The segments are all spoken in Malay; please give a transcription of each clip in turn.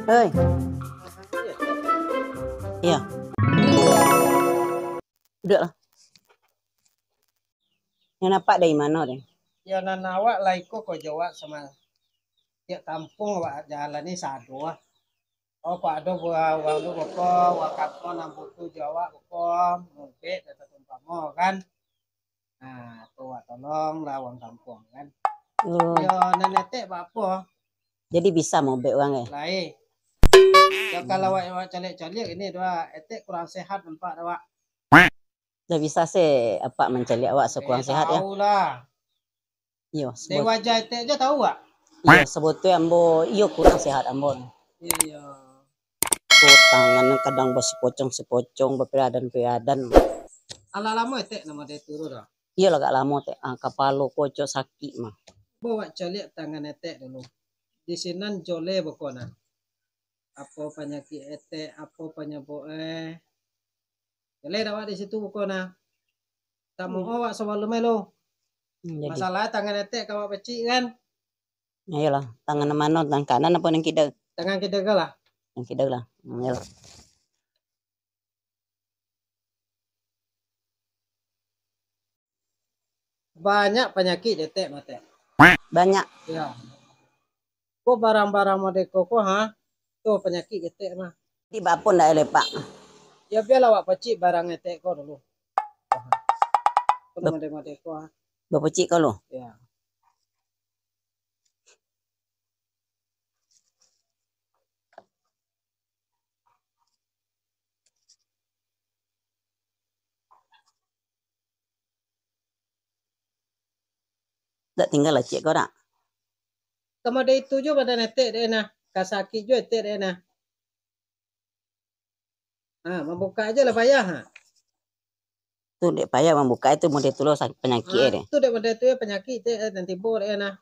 Hei, iya. Udahlah. Yang nampak dari mana deh? Ya nanawa laiko ko Jawa sama ya kampung wa jalan ni sadu ah. Oh ko ado buah walu boko wa kampung nambutu Jawa boko mungkin kata tumpamo kan. Nah, tuh tolong lawang kampung kan. Oh, Yo nenete apa? jadi bisa mau bek uang ya? Lai. Ya kalau wa calik-calik ini dua etek kurang sehat nampak dua. Udah bisa sih apa mencari awak sekurang sehat ya? Tahu lah. Iya, Dewa Jaya etek aja tahu gak? iya sebetulnya ambo iyo kurang sehat ambo. Iya. Oh, tangannya kadang sepocong beperadan. Ala lama etek nama dia turun dah. Iya lah gak lama teh. Kepala kocok sakit mah. Bawa calik tangan etek dulu. Di sini jole bokona. Apa penyakit etek, apa penyebab jole dapat di situ bokona. Tak mau awak sebelum melo. Jadi, Masalah tangan etek kawak pecik kan? iyalah tangan mana tangan kanan apa yang kita? Tangan kita kalah. Yang kita lah. Iyalah. Banyak penyakit etek mate. Banyak. Ya. Kok barang-barang modeko kok ha? Tuh penyakit etek mah. Di bapun dah lepak. Ya biarlah awak pecik barang etek kau dulu. Kau modeko ha. Bapecik kalau. Ya. Tak tinggal lah cik kau tak? Kamu ada itu juga pada etek deh nah. Kasaki juga etek deh nah. Membuka aja lah payah ha. Tu dek payah membuka itu model tu sakit penyakit deh. Itu deh pada itu ya penyakit nanti bor deh nah.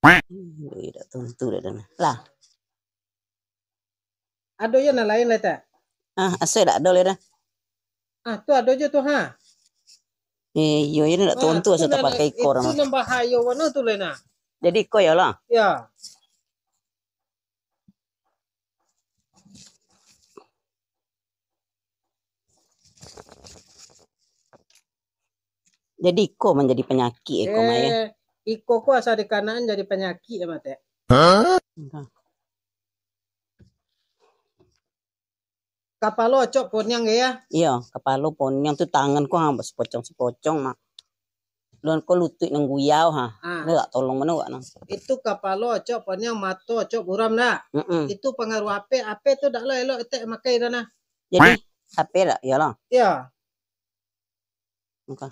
Tidak tentu deh nah. Lah. Ada ya nah lain lah tak. Asal tak ada dah. Tu ada je tu ha. Yo ini tak tentu asal tak pakai ekor mah. Itu nambah hayo mana tu lena. Jadi kau ya lah. Ya. Jadi kau menjadi penyakit kau Maya. Iko ku asal di kanan jadi penyakit ya mate. Kapalo cok ponyang ya. Iya, kepala ponyang tu tangan kau hamba sepocong mah. Dan kau lutut nang guyau ha. Nggak tolong mana wak nang. Itu kapalo cok ponyang mato cok buram dah. Itu pengaruh apa tu dak lo elok etek makai dah nah. Jadi apa dah ya lah. Ya. Muka.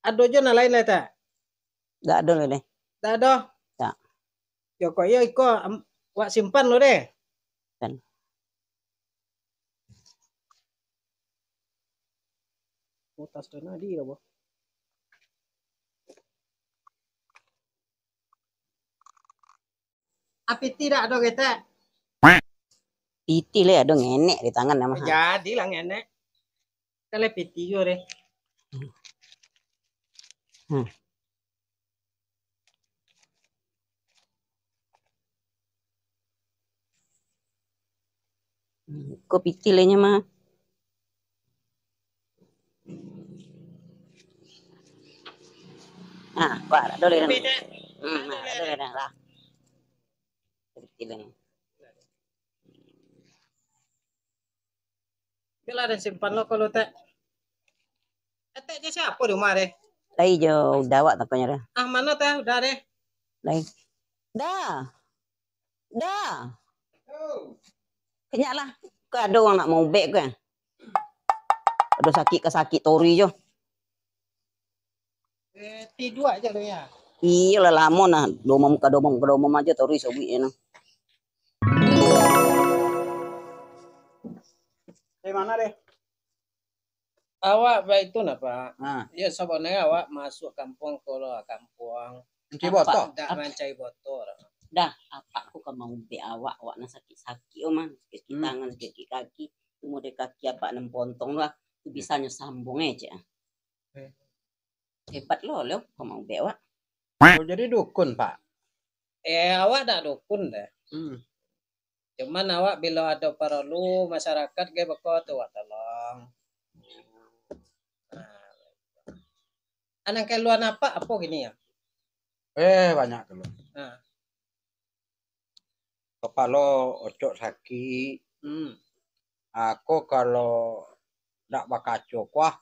Ada je nah lain lah tak. Tak ada le deh. Tak ada. Tak. Yo kok ya iko wak simpan lo deh. Kan. Tas dan adi lah boh. Api tidak ada kita. Piti le ada ngenek di tangan nama. Jadi lah ngenek. Kale piti yo deh. Kau piti le nya mah. Kau ada le dah. Ada le dah lah. Piti le. Bila ada simpan lo kalau tak. Eteknya siapa di rumah deh? Lai jo dawak takanya dah. Mana teh udah deh. Lai. Dah. Kenyak lah. Kau ada orang nak mau beg kan? Ada sakit tori jo. Tidur aja lo ya. Iya lah lama nah. Domam aja tori sobi nah. Di mana deh? Awak baik tu nak pak? Ya sebenarnya awak masuk kampung kalau kampung. Mencari botol? Tak mencari botol. Dah, apa aku kan mau be awak nak sakit mah, sakit tangan, sakit kaki, tu mau kaki apa 6 pontong lah, tu bisa sambung aja. Hebat lo, kau mau be awak. Oh, jadi dukun pak? Awak dak dukun dah. Hmm. Cuman awak bila ada perlu masyarakat ge beko tuh awak tolong. Nah, anak keluar apa gini ya? Banyak dulu. Nah, Kepala ocok sakit. Aku kalau ndak bakaco kuah.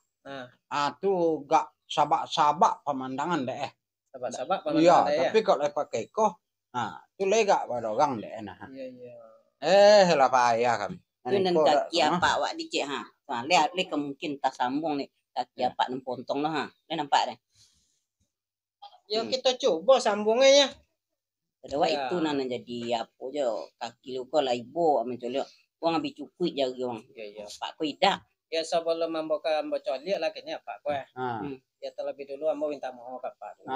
Tu gak sabak-sabak pemandangan deh. Sabak-sabak Iya, pemandangan ya. tapi kalau pakai koh, tu lega pada orang deh nah. Iya. Lah payah kami. Itu dan kaki apa awak dicek ha. Nah, lihat kemungkin tak sambung nih kaki apa nem pontong lah ha. Dia nampak deh. Ya kita coba sambungnya ya. Kedua itu nana jadi apa je kaki lu kau lah ibu mencolok. Wang ambil cukui jauh wang. Iya. Pak kau idak. Ya sebelum membuka bocoliak lah kayaknya Pak kue. Ya terlebih dulu ambo minta mohon ke Pak dulu.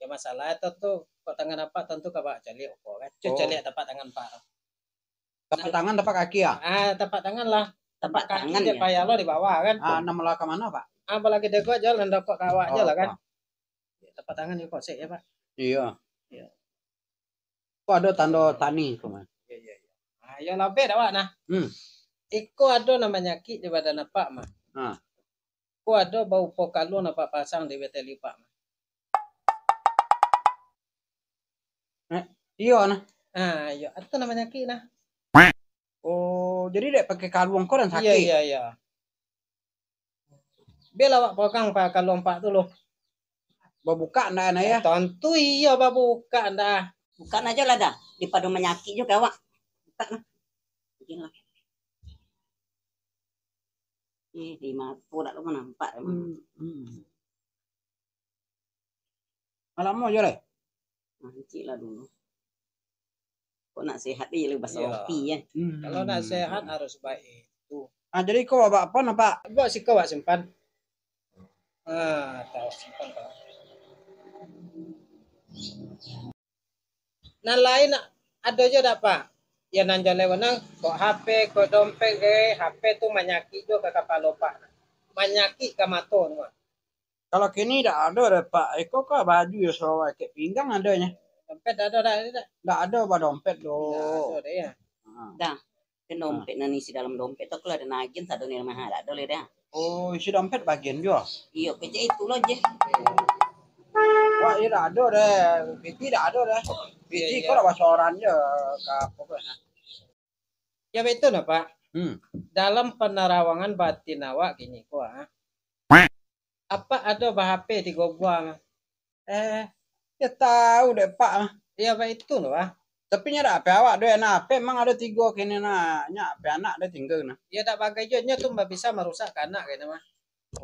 Ya masalah itu tuh kok tangan apa tentu ke Pak coliak kok kan. Coliak tapak tangan Pak. Tapak tangan tapak kaki ya? Tapak tangan lah. Tapak tangan ya. Payah lo di bawah kan. Nama ke mana Pak? Apalagi dekok jalan dekok kawak aja lah kan. Tapak tangan ya kok sih ya Pak. Iya. Kok ada tanda tani kemana? Iya. Ya lebih dah Pak nah. Iko ada namanya ki di badan apa mah. Ko ada bau pokalu napa pasang di beteli Pak mah. Iya nah. Iya, itu namanya ki nah. Oh, jadi dek pakai kalung kau dan sakit. Iya. Biar awak pokang Pak kalung Pak tu loh. Babuka ndak ya? Tentu iya babuka ndak. Bukan aja lah dah. Dipadu menyakit juga awak. Buka nah. Begini lah. Di mapu tak lu nampak emang. Malam mau je le. Nanti lah dulu. Kok nak sehat dia lu bahasa opi ya. Kalau nak sehat harus baik itu. Jadi kau apa nampak? Buat si kau simpan. Tahu simpan kau. Nah lain ada aja dak Pak. Ya nanjal lewenang kok HP kok dompet HP tu menyakit juga ke kepala Pak. Menyakit ke mata tu. Kalau kini dak ada deh Pak. Eko kok baju ya sawa ke pinggang adanya. Dompet ada dak? Dak ada Pak dompet do. Ada deh ya. Dah. Kan dompet nani si dalam dompet tu kalau ada nagin tak ada ni mah ada le dah. Oh, isi dompet bagian juga. Iya, kerja itu loh je. Wah, iya dak ada deh. Biti dak ada deh. Biti kok dak bahasa orang je ke pokoknya. Ya betul nah Pak. Dalam penerawangan batin awak gini kok apa ada HP di gobang? Ya tahu deh Pak. Iya Pak itu loh Pak. Tapi nya dak apa awak deh nah, HP emang ada 3 kini nah, nya apa anak ada tinggal nah. Ya dak pakai nya tuh bisa merusak anak kayaknya mah.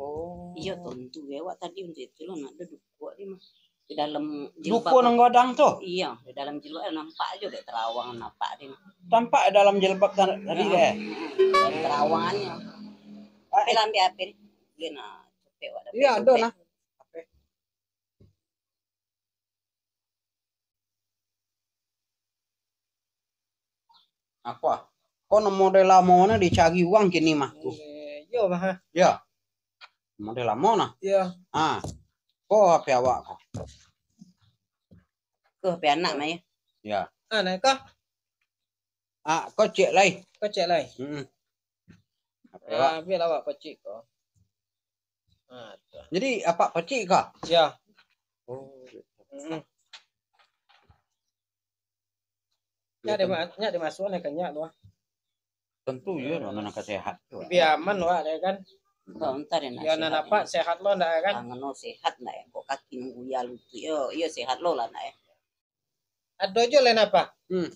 Oh. Iya tentu ya awak tadi untuk itu lo nak ada dua dia mah. Di dalam jilbab. Duku nang godang tuh. Iya, di dalam jilbab nampak aja deh terawangan nampak dia. Tampak dalam jilbab tadi deh. Terawangannya. Tapi lambi apa ni? Dia nak cepet wak. Iya ada nah. Apa? Kau model lama na dicari uang kini mah tuh. Iya mah. Ya. Model lama nah. Iya. Kau HP awak kau. Ke HP anak mah ya. Ya. Nah kau. Kau cek lai. Kau cek lai. Biar awak pecik kau. Jadi apa pecik kau? Ya. Nya dimasukkan kayaknya lu. Tentu ya, nona sehat. Biar aman wah kan. Bentar ya nana apa sehat lo ndak kan? Tangan lo sehat ndak ya? Kok kaki nunggu lutut yo, iya sehat lo lah ndak ya? Ada aja lain apa?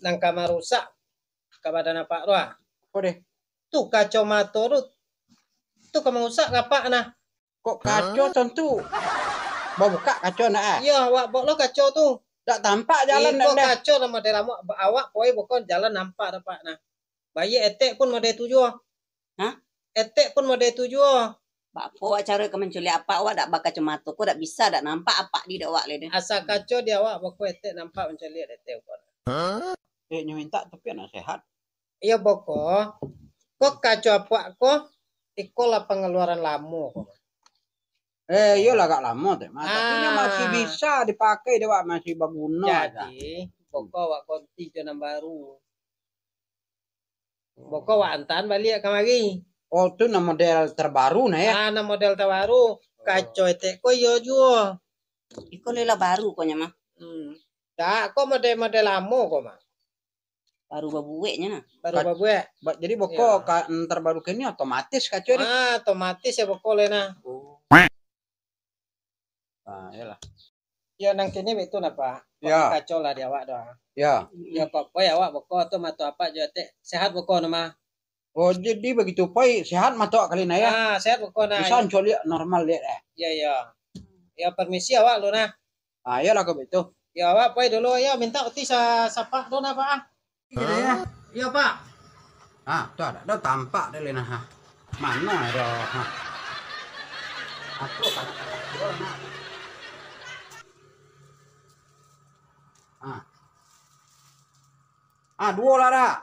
Nang kamar rusak ke badan apa lo? Apa deh? Tuh kacau mata lu. Tuh kamar rusak apa nah? Kok kacau tentu? Mau buka kacau ndak? Iya, awak lo kacau tuh. Tak tampak jalan ndak. Kacau nama dalam awak poi bukan jalan nampak dapat nah. Bayi etek pun mode tujuh. Hah? Etek pun mode tujuh. Bapak cara ke menculi apa awak dak bakal cematu ko dak bisa dak nampak apa di awak le. Asa kacau dia awak bako etek nampak menculi etek ko. Nya minta tapi anak sehat. Iya boko. Kok kacau apa ko? Ikolah pengeluaran lamo ko. Iyalah agak lama teh. Tapi masih bisa dipakai dewa masih berguna. Jadi Boko wak konti jonam baru. Boko wak antan balik kemari. Oh, itu nama model terbaru nah ya. Nah, model terbaru. Kacau etek ko yo juo. Iko lela baru konya mah. Tak, kok model-model lama kok mah. Baru babueknya nah. Baru babue. Jadi boko terbaru kini otomatis kacau ini. Otomatis ya boko lena. Yalah. Ya nang kini itu napa? Ya. Kacau lah dia awak doa. Ya. Ya kok ya awak boko tuh matu apa jo tek sehat boko nama. Oh, jadi begitu poi sehat matok kali nah ya. Sehat boko nah. Bisa coli normal lihat Ya. Ya permisi awak lo nah. Iyalah kok itu. Ya awak poi dulu ya minta uti sapa dona Pak. Gitu ya. Iya Pak. Tuh ada tampak deh Lena ha. Mana ada ha. Aku kan. Dua lah dah.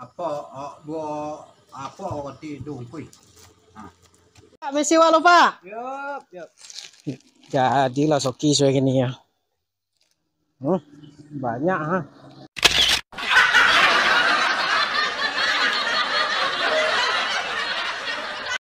Apa waktu dungkui. Pak misi walau Pak. Yup. Jadilah soki soe gini ya. Banyak ha.